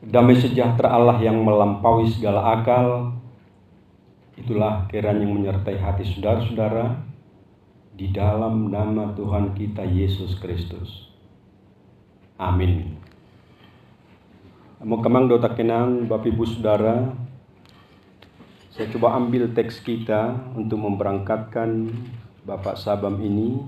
Damai sejahtera Allah yang melampaui segala akal, itulah kiranya menyertai hati saudara-saudara di dalam nama Tuhan kita Yesus Kristus. Amin. Mau kemang dota kenang Bapak Ibu Saudara, saya coba ambil teks kita untuk memberangkatkan Bapak Sabam ini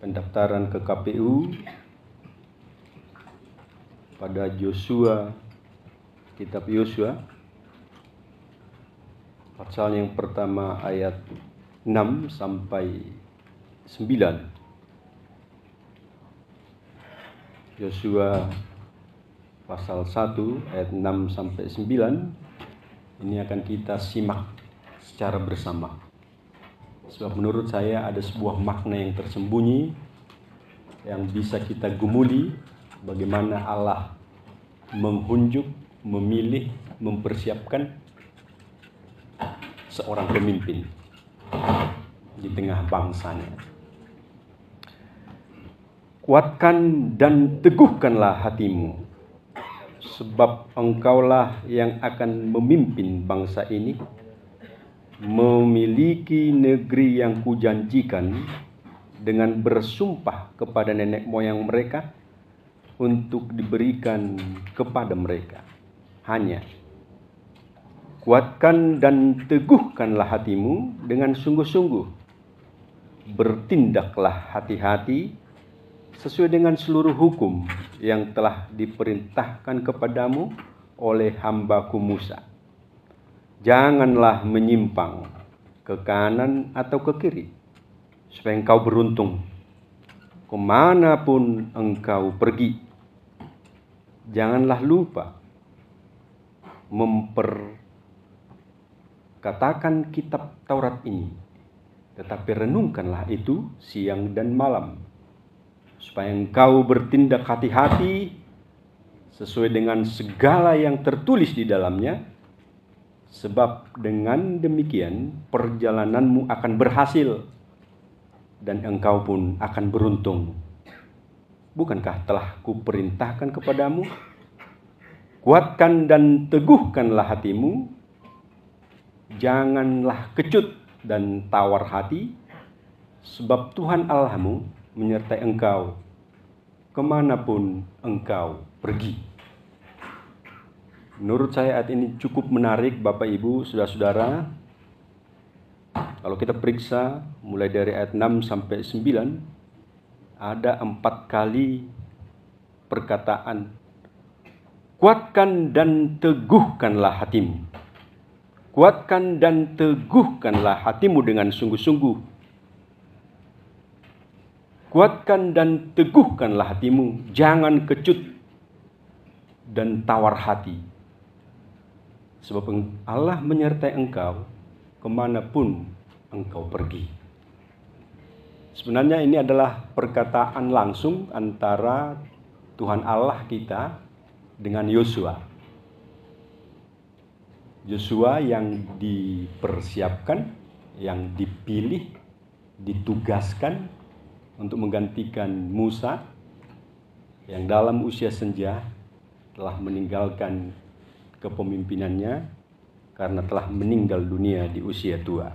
pendaftaran ke KPU pada Yosua, kitab Yosua pasal yang pertama ayat 6 sampai 9. Yosua pasal 1 ayat 6 sampai 9 ini akan kita simak secara bersama. Sebab menurut saya ada sebuah makna yang tersembunyi yang bisa kita gumuli bagaimana Allah menghunjuk, memilih, mempersiapkan seorang pemimpin di tengah bangsanya. Kuatkan dan teguhkanlah hatimu, sebab engkaulah yang akan memimpin bangsa ini, memiliki negeri yang kujanjikan dengan bersumpah kepada nenek moyang mereka untuk diberikan kepada mereka. Hanya kuatkan dan teguhkanlah hatimu dengan sungguh-sungguh. Bertindaklah hati-hati sesuai dengan seluruh hukum yang telah diperintahkan kepadamu oleh hambaku Musa. Janganlah menyimpang ke kanan atau ke kiri, supaya engkau beruntung kemanapun engkau pergi. Janganlah lupa memperkatakan kitab Taurat ini, tetapi renungkanlah itu siang dan malam, supaya engkau bertindak hati-hati sesuai dengan segala yang tertulis di dalamnya, sebab dengan demikian perjalananmu akan berhasil dan engkau pun akan beruntung. Bukankah telah kuperintahkan kepadamu? Kuatkan dan teguhkanlah hatimu, janganlah kecut dan tawar hati, sebab Tuhan Allahmu menyertai engkau kemanapun engkau pergi. Menurut saya ayat ini cukup menarik Bapak Ibu, saudara-saudara. Kalau kita periksa mulai dari ayat 6 sampai 9, ada 4 kali perkataan kuatkan dan teguhkanlah hatimu. Kuatkan dan teguhkanlah hatimu dengan sungguh-sungguh. Kuatkan dan teguhkanlah hatimu, jangan kecut dan tawar hati. Sebab Allah menyertai engkau kemanapun engkau pergi. Sebenarnya ini adalah perkataan langsung antara Tuhan Allah kita dengan Yosua. Yosua yang dipersiapkan, yang dipilih, ditugaskan untuk menggantikan Musa yang dalam usia senja telah meninggalkan kepemimpinannya karena telah meninggal dunia di usia tua.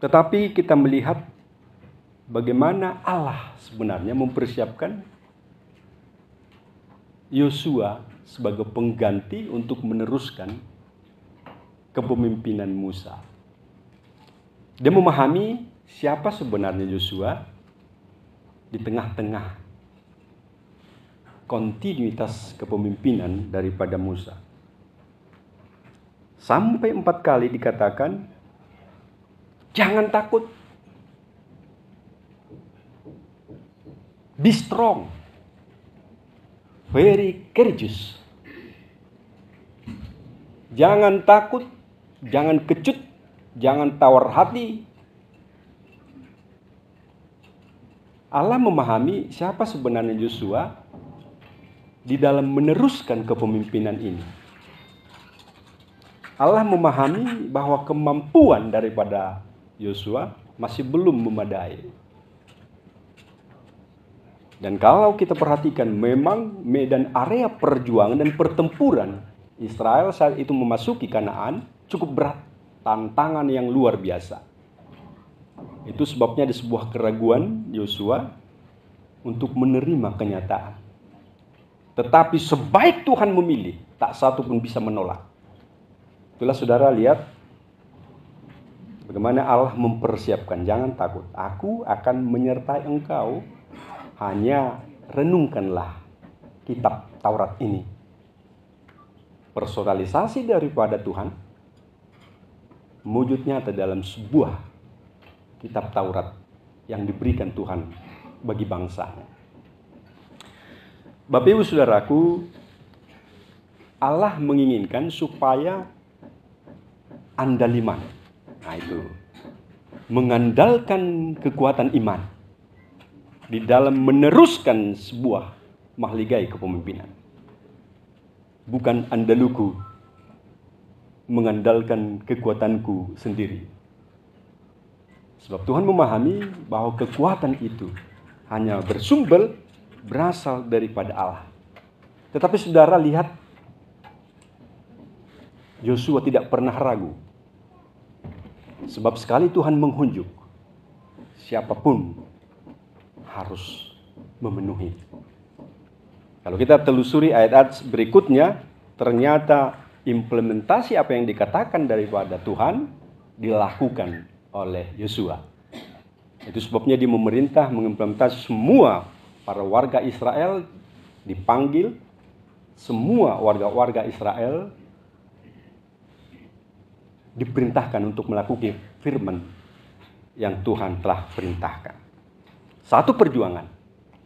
Tetapi kita melihat bagaimana Allah sebenarnya mempersiapkan Yosua sebagai pengganti untuk meneruskan kepemimpinan Musa. Dia memahami siapa sebenarnya Yosua di tengah-tengah kontinuitas kepemimpinan daripada Musa. Sampai 4 kali dikatakan, jangan takut. Be strong. Very courageous. Jangan takut, jangan kecut, jangan tawar hati. Allah memahami siapa sebenarnya Yosua di dalam meneruskan kepemimpinan ini. Allah memahami bahwa kemampuan daripada Yosua masih belum memadai. Dan kalau kita perhatikan, memang medan area perjuangan dan pertempuran Israel saat itu memasuki Kanaan cukup berat, tantangan yang luar biasa. Itu sebabnya ada sebuah keraguan Yosua untuk menerima kenyataan. Tetapi sebaik Tuhan memilih, tak satu pun bisa menolak. Itulah saudara lihat bagaimana Allah mempersiapkan. Jangan takut, aku akan menyertai engkau. Hanya renungkanlah kitab Taurat ini. Personalisasi daripada Tuhan wujud nyata dalam sebuah kitab Taurat yang diberikan Tuhan bagi bangsanya. Bapak Ibu Saudaraku, Allah menginginkan supaya andaliman. Nah itu, mengandalkan kekuatan iman di dalam meneruskan sebuah mahligai kepemimpinan. Bukan andaluku, mengandalkan kekuatanku sendiri. Sebab Tuhan memahami bahwa kekuatan itu hanya berasal daripada Allah. Tetapi saudara lihat, Yosua tidak pernah ragu. Sebab sekali Tuhan menghunjuk, siapapun harus memenuhi. Kalau kita telusuri ayat-ayat berikutnya, ternyata implementasi apa yang dikatakan daripada Tuhan dilakukan oleh Yosua. Itu sebabnya dia memerintah mengimplementasi semua para warga Israel dipanggil, semua warga-warga Israel diperintahkan untuk melakukan firman yang Tuhan telah perintahkan. Satu perjuangan,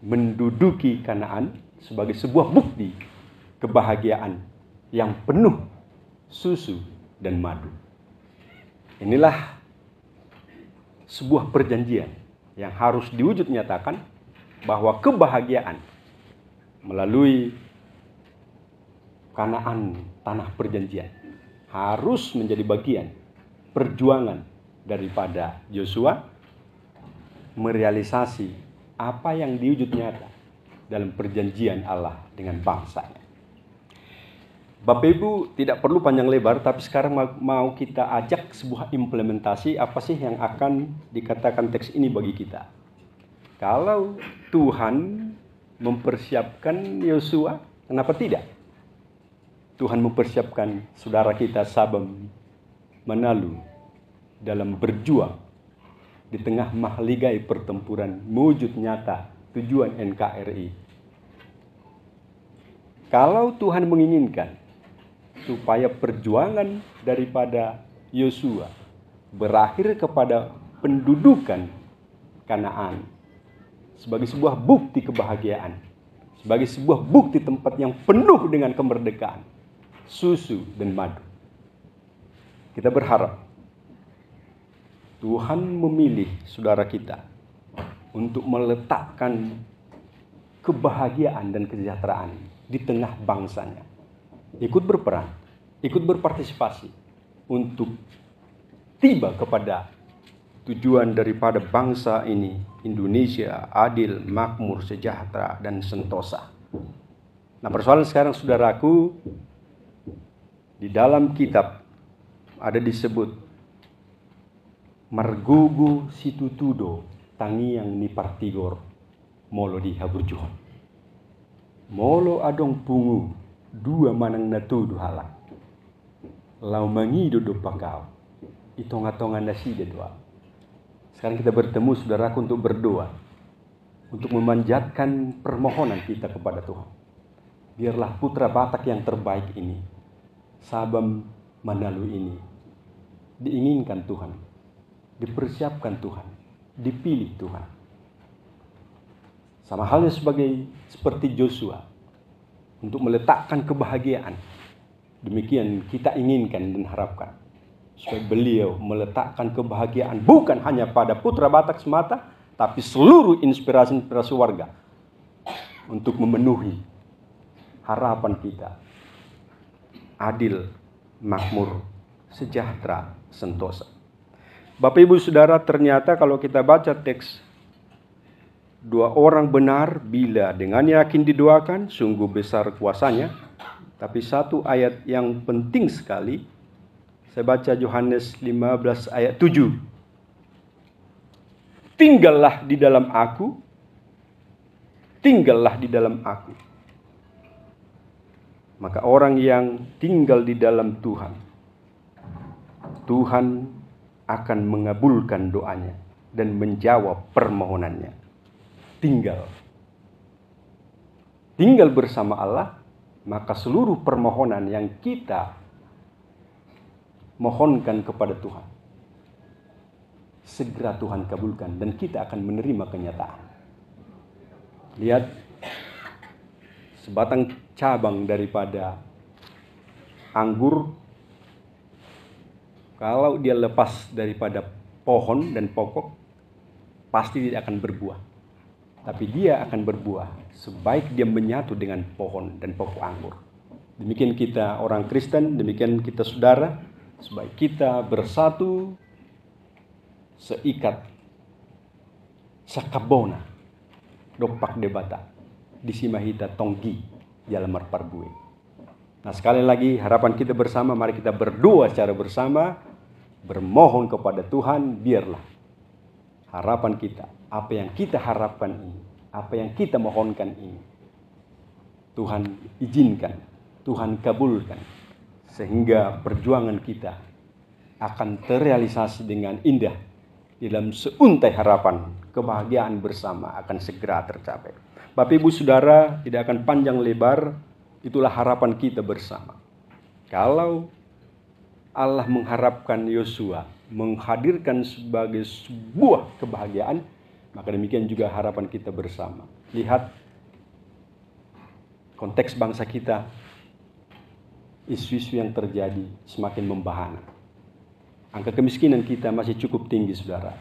menduduki Kanaan sebagai sebuah bukti kebahagiaan yang penuh susu dan madu. Inilah sebuah perjanjian yang harus diwujud nyatakan bahwa kebahagiaan melalui Kanaan, tanah perjanjian, harus menjadi bagian perjuangan daripada Yosua merealisasi apa yang diwujud nyata dalam perjanjian Allah dengan bangsanya. Bapak Ibu tidak perlu panjang lebar, tapi sekarang mau kita ajak sebuah implementasi apa sih yang akan dikatakan teks ini bagi kita. Kalau Tuhan mempersiapkan Yosua, kenapa tidak? Tuhan mempersiapkan saudara kita Sabam Manalu dalam berjuang di tengah mahligai pertempuran mewujud nyata tujuan NKRI. Kalau Tuhan menginginkan supaya perjuangan daripada Yosua berakhir kepada pendudukan Kanaan sebagai sebuah bukti kebahagiaan, sebagai sebuah bukti tempat yang penuh dengan kemerdekaan, susu dan madu. Kita berharap Tuhan memilih saudara kita untuk meletakkan kebahagiaan dan kesejahteraan di tengah bangsanya. Ikut berperan, ikut berpartisipasi untuk tiba kepada tujuan daripada bangsa ini, Indonesia adil, makmur, sejahtera, dan sentosa. Nah, persoalan sekarang saudaraku, di dalam kitab ada disebut margugu situtudo tangiang ni partigor molo di haburjuhon. Molo adong pungu dua manang natudu halak. Lau mangido do pangkau. Itonga-tonga nasi doa. Sekarang kita bertemu saudaraku untuk berdoa, untuk memanjatkan permohonan kita kepada Tuhan. Biarlah putra Batak yang terbaik ini, Sabam Manalu ini, diinginkan Tuhan, dipersiapkan Tuhan, dipilih Tuhan. Sama halnya seperti Joshua, untuk meletakkan kebahagiaan. Demikian kita inginkan dan harapkan, supaya beliau meletakkan kebahagiaan bukan hanya pada putra Batak semata, tapi seluruh inspirasi warga untuk memenuhi harapan kita. Adil, makmur, sejahtera, sentosa. Bapak Ibu Saudara, ternyata kalau kita baca teks Dua orang benar bila dengan yakin didoakan, sungguh besar kuasanya. Tapi satu ayat yang penting sekali, saya baca Yohanes 15 ayat 7. Tinggallah di dalam aku, tinggallah di dalam aku. Maka orang yang tinggal di dalam Tuhan, Tuhan akan mengabulkan doanya dan menjawab permohonannya. Tinggal bersama Allah, maka seluruh permohonan yang kita mohonkan kepada Tuhan, segera Tuhan kabulkan dan kita akan menerima kenyataan. Lihat, sebatang cabang daripada anggur, kalau dia lepas daripada pohon dan pokok, pasti tidak akan berbuah. Tapi dia akan berbuah sebaik dia menyatu dengan pohon dan pokok anggur. Demikian kita orang Kristen, demikian kita saudara, sebaik kita bersatu, seikat, sakabona, dopak debata, disimahita tonggi, jalamar parbue. Nah, sekali lagi harapan kita bersama, mari kita berdoa secara bersama, bermohon kepada Tuhan, biarlah harapan kita, apa yang kita harapkan ini, apa yang kita mohonkan ini, Tuhan izinkan, Tuhan kabulkan, sehingga perjuangan kita akan terrealisasi dengan indah dalam seuntai harapan, kebahagiaan bersama akan segera tercapai. Bapak Ibu Saudara, tidak akan panjang lebar, itulah harapan kita bersama. Kalau Allah mengharapkan Yosua, menghadirkan sebagai sebuah kebahagiaan, maka demikian juga harapan kita bersama. Lihat konteks bangsa kita, isu-isu yang terjadi semakin membahana. Angka kemiskinan kita masih cukup tinggi, saudara.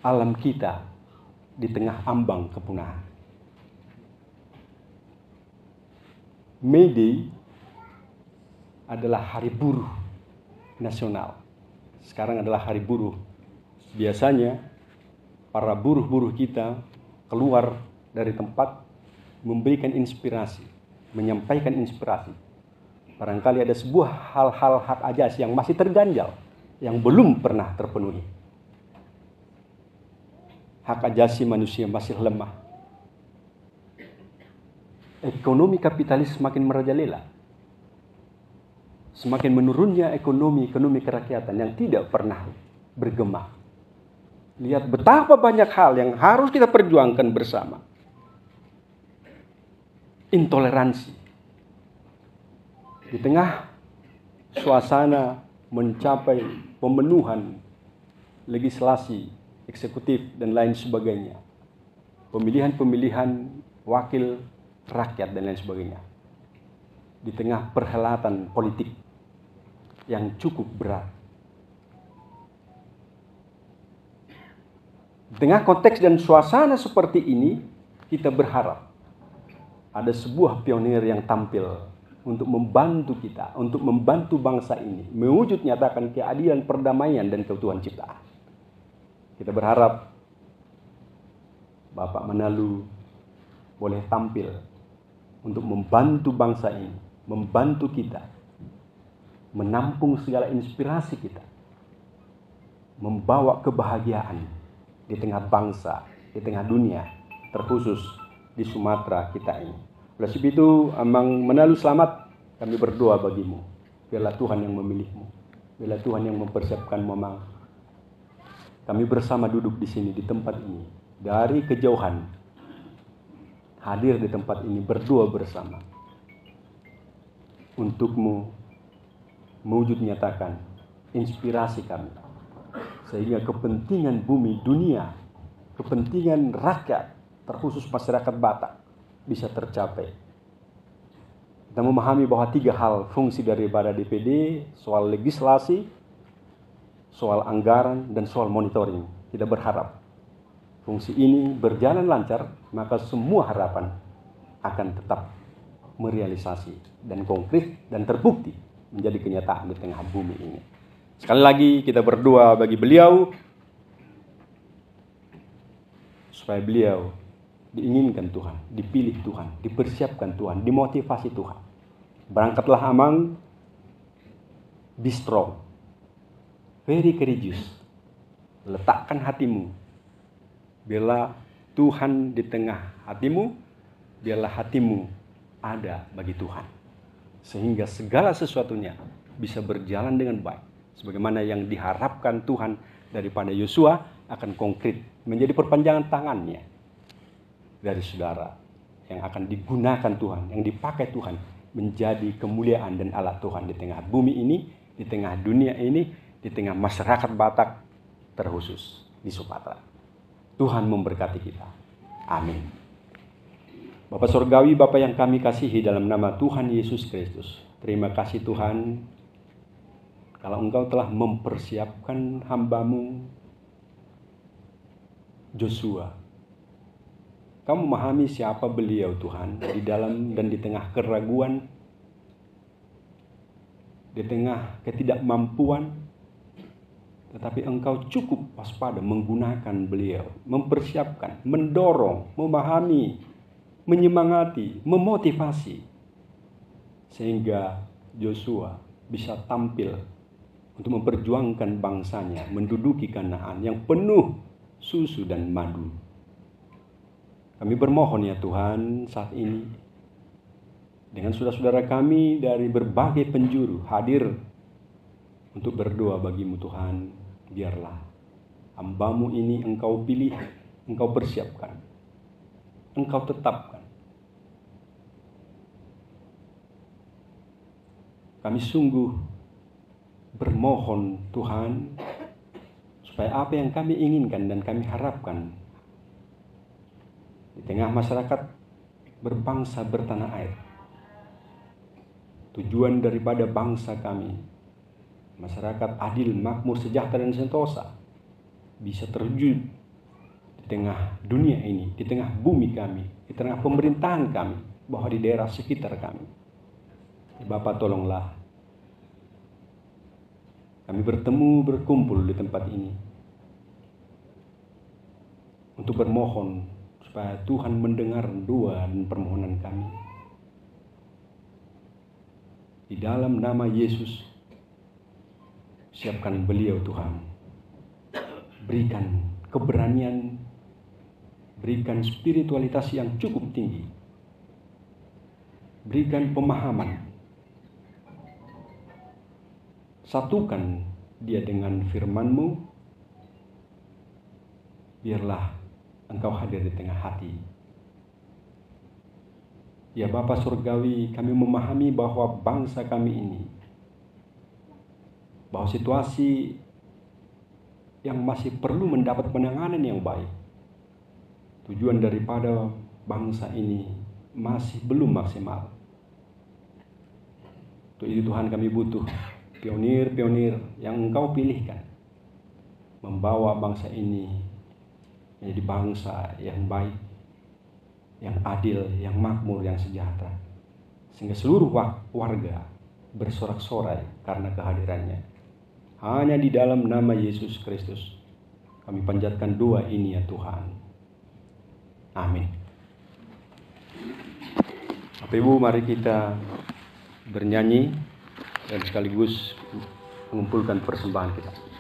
Alam kita di tengah ambang kepunahan. May Day adalah hari buruh nasional. Sekarang adalah hari buruh. Biasanya para buruh-buruh kita keluar dari tempat memberikan inspirasi, menyampaikan inspirasi. Barangkali ada sebuah hal-hal hak ajasi yang masih terganjal, yang belum pernah terpenuhi. Hak ajasi manusia masih lemah. Ekonomi kapitalis semakin merajalela. Semakin menurunnya ekonomi kerakyatan yang tidak pernah bergema. Lihat betapa banyak hal yang harus kita perjuangkan bersama. Intoleransi. Di tengah suasana mencapai pemenuhan legislasi, eksekutif, dan lain sebagainya. Pemilihan-pemilihan wakil rakyat dan lain sebagainya. Di tengah perhelatan politik yang cukup berat. Di tengah konteks dan suasana seperti ini, kita berharap ada sebuah pionir yang tampil untuk membantu kita, untuk membantu bangsa ini mewujud nyatakan keadilan, perdamaian, dan keutuhan ciptaan. Kita berharap Bapak Manalu boleh tampil untuk membantu bangsa ini, membantu kita, menampung segala inspirasi kita, membawa kebahagiaan di tengah bangsa, di tengah dunia, terkhusus di Sumatera kita ini. Oleh sebab itu, Amang Manalu selamat, kami berdoa bagimu. Biarlah Tuhan yang memilihmu, biarlah Tuhan yang mempersiapkan Mamang. Kami bersama duduk di sini, di tempat ini, dari kejauhan, hadir di tempat ini, berdoa bersama. Untukmu, mewujud nyatakan inspirasi kami. Sehingga kepentingan bumi, dunia, kepentingan rakyat, terkhusus masyarakat Batak, bisa tercapai. Kita memahami bahwa 3 hal fungsi daripada DPD, soal legislasi, soal anggaran, dan soal monitoring. Kita berharap fungsi ini berjalan lancar, maka semua harapan akan tetap merealisasi dan konkret dan terbukti menjadi kenyataan di tengah bumi ini. Sekali lagi kita berdoa bagi beliau, supaya beliau diinginkan Tuhan, dipilih Tuhan, dipersiapkan Tuhan, dimotivasi Tuhan. Berangkatlah Amang, be strong, very courageous. Letakkan hatimu, biarlah Tuhan di tengah hatimu, biarlah hatimu ada bagi Tuhan. Sehingga segala sesuatunya bisa berjalan dengan baik. Sebagaimana yang diharapkan Tuhan daripada Yosua akan konkret menjadi perpanjangan tangannya dari saudara yang akan digunakan Tuhan, yang dipakai Tuhan menjadi kemuliaan dan alat Tuhan di tengah bumi ini, di tengah dunia ini, di tengah masyarakat Batak terkhusus di Sumatera. Tuhan memberkati kita. Amin. Bapa Surgawi, Bapa yang kami kasihi dalam nama Tuhan Yesus Kristus, terima kasih Tuhan kalau Engkau telah mempersiapkan hamba-Mu Joshua. Kamu memahami siapa beliau Tuhan, di dalam dan di tengah keraguan, di tengah ketidakmampuan, tetapi Engkau cukup waspada menggunakan beliau, mempersiapkan, mendorong, memahami, menyemangati, memotivasi, sehingga Joshua bisa tampil untuk memperjuangkan bangsanya, menduduki Kanaan yang penuh susu dan madu. Kami bermohon ya Tuhan saat ini, dengan saudara-saudara kami dari berbagai penjuru hadir untuk berdoa bagi-Mu Tuhan, biarlah hamba-Mu ini Engkau pilih, Engkau persiapkan, Engkau tetapkan. Kami sungguh bermohon Tuhan, supaya apa yang kami inginkan dan kami harapkan di tengah masyarakat berbangsa bertanah air, tujuan daripada bangsa kami, masyarakat adil, makmur, sejahtera dan sentosa, bisa terwujud di tengah dunia ini, di tengah bumi kami, di tengah pemerintahan kami, bahwa di daerah sekitar kami. Bapa tolonglah kami bertemu, berkumpul di tempat ini untuk bermohon supaya Tuhan mendengar doa dan permohonan kami. Di dalam nama Yesus, siapkan beliau Tuhan. Berikan keberanian, berikan spiritualitas yang cukup tinggi. Berikan pemahaman. Satukan dia dengan firman-Mu. Biarlah Engkau hadir di tengah hati. Ya Bapa Surgawi, kami memahami bahwa bangsa kami ini, bahwa situasi yang masih perlu mendapat penanganan yang baik. Tujuan daripada bangsa ini masih belum maksimal. Untuk itu Tuhan, kami butuh pionir-pionir yang Engkau pilihkan, membawa bangsa ini menjadi bangsa yang baik, yang adil, yang makmur, yang sejahtera, sehingga seluruh warga bersorak-sorai karena kehadirannya. Hanya di dalam nama Yesus Kristus kami panjatkan doa ini ya Tuhan. Amin. Bapak Ibu, mari kita bernyanyi dan sekaligus mengumpulkan persembahan kita.